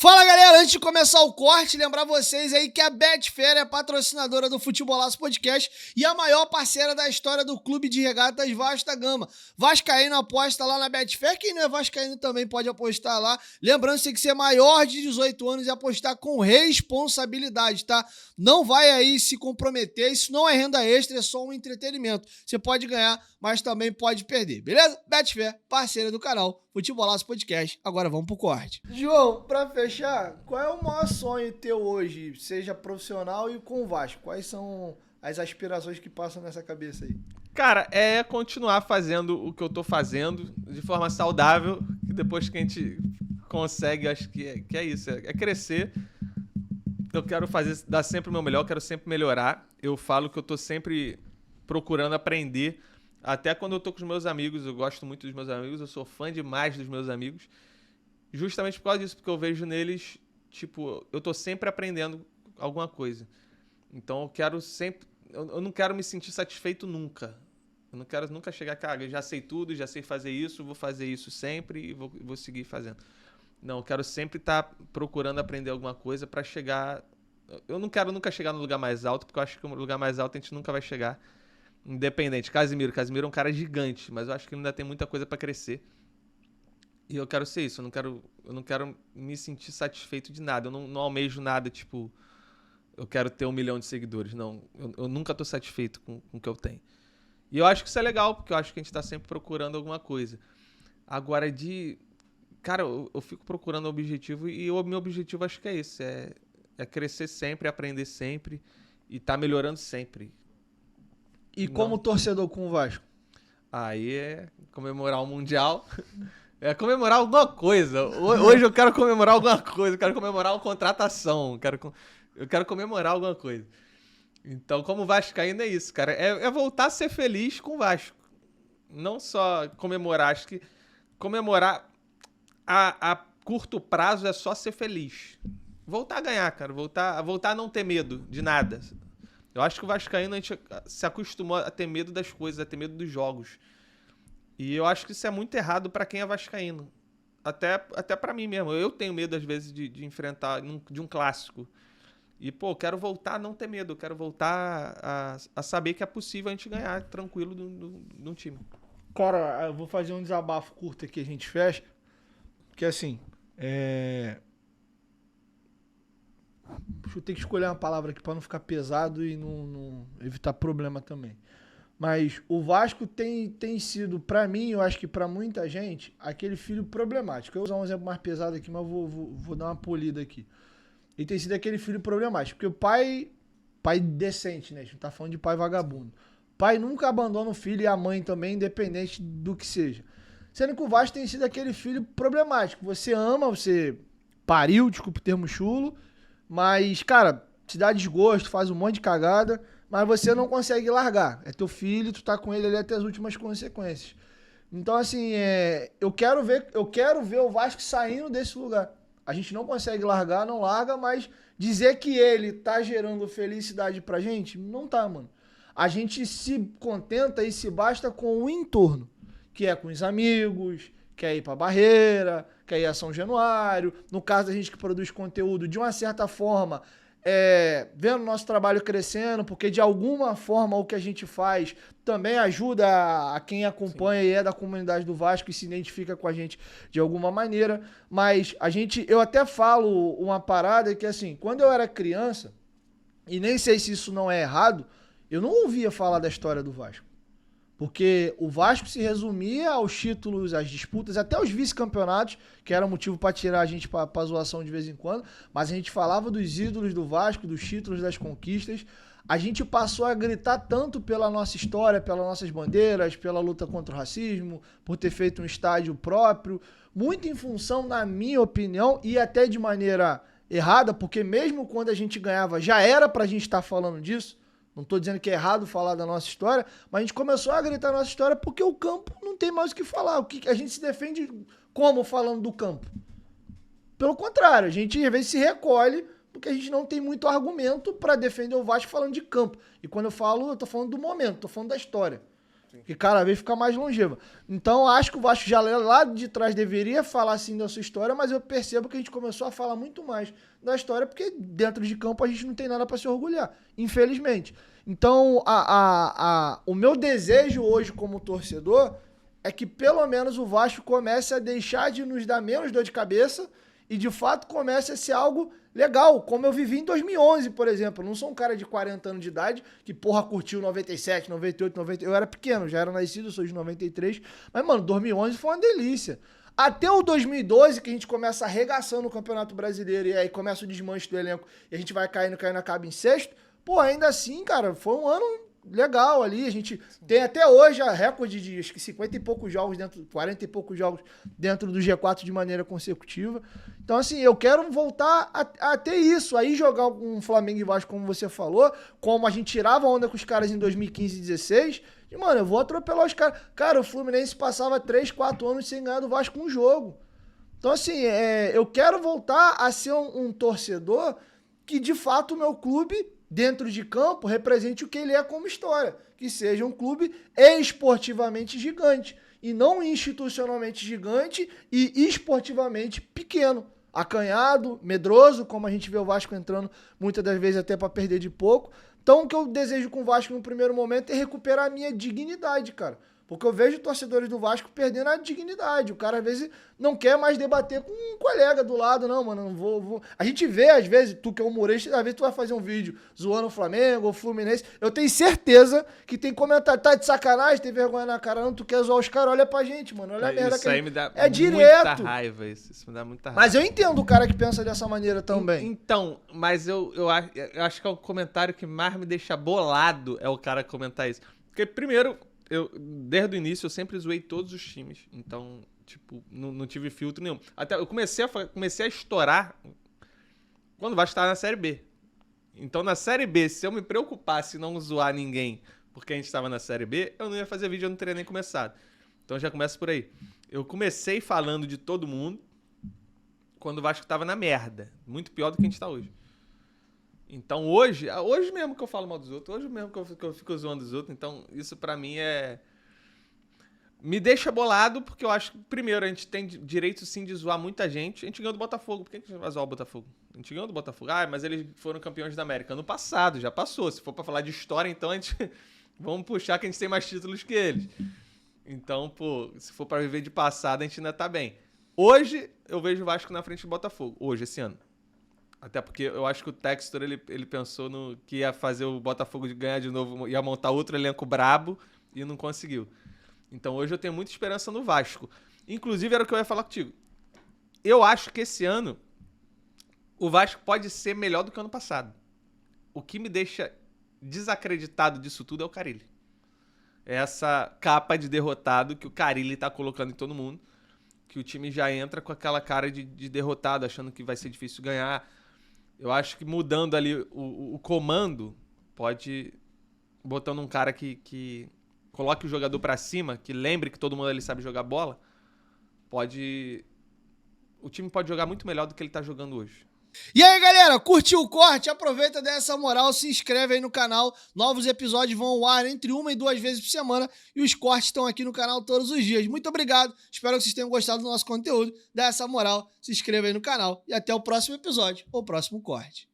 Fala galera, antes de começar o corte, lembrar vocês aí que a Betfair é patrocinadora do Futebolaço Podcast e a maior parceira da história do Clube de Regatas Vasco da Gama. Vascaíno aposta lá na Betfair, quem não é vascaíno também pode apostar lá. Lembrando que você tem que ser maior de 18 anos e apostar com responsabilidade, tá? Não vai aí se comprometer, isso não é renda extra, é só um entretenimento. Você pode ganhar, mas também pode perder, beleza? Betfair, parceira do canal Futebolaço Podcast. Agora vamos pro corte. João, pra fechar, qual é o maior sonho teu hoje, seja profissional e com o Vasco? Quais são as aspirações que passam nessa cabeça aí? Cara, é continuar fazendo o que eu tô fazendo de forma saudável, que depois que a gente consegue, acho que é isso, é crescer. Eu quero dar sempre o meu melhor, quero sempre melhorar. Eu falo que eu tô sempre procurando aprender. Até quando eu tô com os meus amigos, eu gosto muito dos meus amigos, eu sou fã demais dos meus amigos. Justamente por causa disso, porque eu vejo neles, tipo, eu tô sempre aprendendo alguma coisa. Então eu quero sempre... Eu não quero me sentir satisfeito nunca. Eu não quero nunca chegar, cara, eu já sei tudo, já sei fazer isso, vou fazer isso sempre e vou seguir fazendo. Não, eu quero sempre estar procurando aprender alguma coisa pra chegar... Eu não quero nunca chegar no lugar mais alto, porque eu acho que no lugar mais alto a gente nunca vai chegar. Independente. Casimiro é um cara gigante, mas eu acho que ele ainda tem muita coisa pra crescer. E eu quero ser isso, eu não quero me sentir satisfeito de nada. Eu não almejo nada, tipo, eu quero ter 1 milhão de seguidores. Não, eu nunca tô satisfeito com o que eu tenho. E eu acho que isso é legal, porque eu acho que a gente tá sempre procurando alguma coisa. Agora, cara, eu fico procurando objetivo e o meu objetivo acho que é esse. É crescer sempre, aprender sempre e tá melhorando sempre. E como torcedor com o Vasco? Aí é comemorar o Mundial. É comemorar alguma coisa. Hoje eu quero comemorar alguma coisa. Eu quero comemorar uma contratação. Eu quero comemorar alguma coisa. Então, como vascaíno é isso, cara. É voltar a ser feliz com o Vasco. Não só comemorar. Acho que comemorar a curto prazo é só ser feliz. Voltar a ganhar, cara. Voltar a não ter medo de nada. Eu acho que o vascaíno a gente se acostumou a ter medo das coisas, a ter medo dos jogos. E eu acho que isso é muito errado pra quem é vascaíno. Até pra mim mesmo. Eu tenho medo, às vezes, de enfrentar de um clássico. E, pô, eu quero voltar a não ter medo. Eu quero voltar a saber que é possível a gente ganhar tranquilo de um time. Cara, eu vou fazer um desabafo curto aqui, a gente fecha. Porque, assim, Deixa eu ter que escolher uma palavra aqui pra não ficar pesado e não evitar problema também. Mas o Vasco tem sido, pra mim, eu acho que pra muita gente, aquele filho problemático. Eu vou usar um exemplo mais pesado aqui, mas vou dar uma polida aqui. Ele tem sido aquele filho problemático. Porque o pai decente, né? A gente não tá falando de pai vagabundo. Pai nunca abandona o filho e a mãe também, independente do que seja. Sendo que o Vasco tem sido aquele filho problemático. Você ama, você pariu, desculpa o termo chulo, mas, cara, te dá desgosto, faz um monte de cagada, mas você não consegue largar. É teu filho, tu tá com ele ali até as últimas consequências. Então, assim, eu quero ver o Vasco saindo desse lugar. A gente não consegue largar, não larga, mas dizer que ele tá gerando felicidade pra gente, não tá, mano. A gente se contenta e se basta com o entorno, que é com os amigos, quer ir pra Barreira, quer ir a São Januário. No caso da gente que produz conteúdo, de uma certa forma, vendo o nosso trabalho crescendo, porque de alguma forma o que a gente faz também ajuda a quem acompanha. Sim. E é da comunidade do Vasco e se identifica com a gente de alguma maneira. Mas eu até falo uma parada que, assim, quando eu era criança, e nem sei se isso não é errado, eu não ouvia falar da história do Vasco. Porque o Vasco se resumia aos títulos, às disputas, até os vice-campeonatos, que era motivo para tirar a gente pra zoação de vez em quando. Mas a gente falava dos ídolos do Vasco, dos títulos, das conquistas. A gente passou a gritar tanto pela nossa história, pelas nossas bandeiras, pela luta contra o racismo, por ter feito um estádio próprio. Muito em função, na minha opinião, e até de maneira errada, porque mesmo quando a gente ganhava, já era pra gente estar falando disso. Não estou dizendo que é errado falar da nossa história, mas a gente começou a gritar a nossa história porque o campo não tem mais o que falar. A gente se defende como falando do campo? Pelo contrário, a gente às vezes se recolhe porque a gente não tem muito argumento para defender o Vasco falando de campo. E quando eu falo, eu estou falando do momento, estou falando da história. que cada vez fica mais longeva. Então, acho que o Vasco já lá de trás deveria falar assim da sua história, mas eu percebo que a gente começou a falar muito mais da história, porque dentro de campo a gente não tem nada para se orgulhar, infelizmente. Então, o meu desejo hoje como torcedor é que pelo menos o Vasco comece a deixar de nos dar menos dor de cabeça e de fato comece a ser algo legal, como eu vivi em 2011, por exemplo. Eu não sou um cara de 40 anos de idade que, porra, curtiu 97, 98, 90. Eu era pequeno, já era nascido, sou de 93. Mas, mano, 2011 foi uma delícia. Até o 2012, que a gente começa arregaçando o Campeonato Brasileiro e aí começa o desmanche do elenco e a gente vai caindo, acaba em sexto. Pô, ainda assim, cara, foi um ano legal ali. A gente tem até hoje a recorde de acho que 50 e poucos jogos 40 e poucos jogos dentro do G4 de maneira consecutiva. Então, assim, eu quero voltar a ter isso. Aí jogar um Flamengo e Vasco, como você falou, como a gente tirava onda com os caras em 2015 e 2016. E, mano, eu vou atropelar os caras. Cara, o Fluminense passava 3, 4 anos sem ganhar do Vasco um jogo. Então, assim, eu quero voltar a ser um torcedor que, de fato, o meu clube dentro de campo, represente o que ele é como história. Que seja um clube esportivamente gigante. E não institucionalmente gigante e esportivamente pequeno. Acanhado, medroso, como a gente vê o Vasco entrando muitas das vezes até para perder de pouco. Então o que eu desejo com o Vasco no primeiro momento é recuperar a minha dignidade, cara. Porque eu vejo torcedores do Vasco perdendo a dignidade. O cara, às vezes, não quer mais debater com um colega do lado. Não, mano, não vou... A gente vê, às vezes, tu que é humorista, às vezes tu vai fazer um vídeo zoando o Flamengo ou o Fluminense. Eu tenho certeza que tem comentário. Tá de sacanagem, tem vergonha na cara, não. Tu quer zoar os caras, olha pra gente, mano. Olha a merda isso que aí me dá é muita direto. raiva. Isso me dá muita raiva. Mas eu entendo o cara que pensa dessa maneira também. Então, mas eu acho que é o comentário que mais me deixa bolado é o cara comentar isso. Porque, primeiro... desde o início, eu sempre zoei todos os times. Então, tipo, não tive filtro nenhum. Até eu comecei a estourar quando o Vasco estava na Série B. Então, na Série B, se eu me preocupasse em não zoar ninguém porque a gente estava na Série B, eu não ia fazer vídeo, eu não teria nem começado. Então, já começa por aí. Eu comecei falando de todo mundo quando o Vasco estava na merda. Muito pior do que a gente está hoje. Então hoje mesmo que eu falo mal dos outros, hoje mesmo que eu fico zoando dos outros, então isso pra mim me deixa bolado, porque eu acho que, primeiro, a gente tem direito sim de zoar muita gente. A gente ganhou do Botafogo, por que a gente vai zoar o Botafogo? A gente ganhou do Botafogo, mas eles foram campeões da América. Ano passado, já passou. Se for pra falar de história, então a gente... Vamos puxar que a gente tem mais títulos que eles. Então, pô, se for pra viver de passado, a gente ainda tá bem. Hoje, eu vejo o Vasco na frente do Botafogo. Hoje, esse ano. Até porque eu acho que o Textor, ele pensou que ia fazer o Botafogo ganhar de novo, ia montar outro elenco brabo e não conseguiu. Então hoje eu tenho muita esperança no Vasco. Inclusive era o que eu ia falar contigo. Eu acho que esse ano o Vasco pode ser melhor do que o ano passado. O que me deixa desacreditado disso tudo é o Carille. É essa capa de derrotado que o Carille tá colocando em todo mundo. Que o time já entra com aquela cara de derrotado, achando que vai ser difícil ganhar. Eu acho que mudando ali o comando, pode... Botando um cara que coloque o jogador pra cima, que lembre que todo mundo ali sabe jogar bola, o time pode jogar muito melhor do que ele tá jogando hoje. E aí, galera, curtiu o corte? Aproveita dessa moral, se inscreve aí no canal. Novos episódios vão ao ar entre 1 e 2 vezes por semana e os cortes estão aqui no canal todos os dias. Muito obrigado, espero que vocês tenham gostado do nosso conteúdo. Dá essa moral, se inscreva aí no canal e até o próximo episódio ou próximo corte.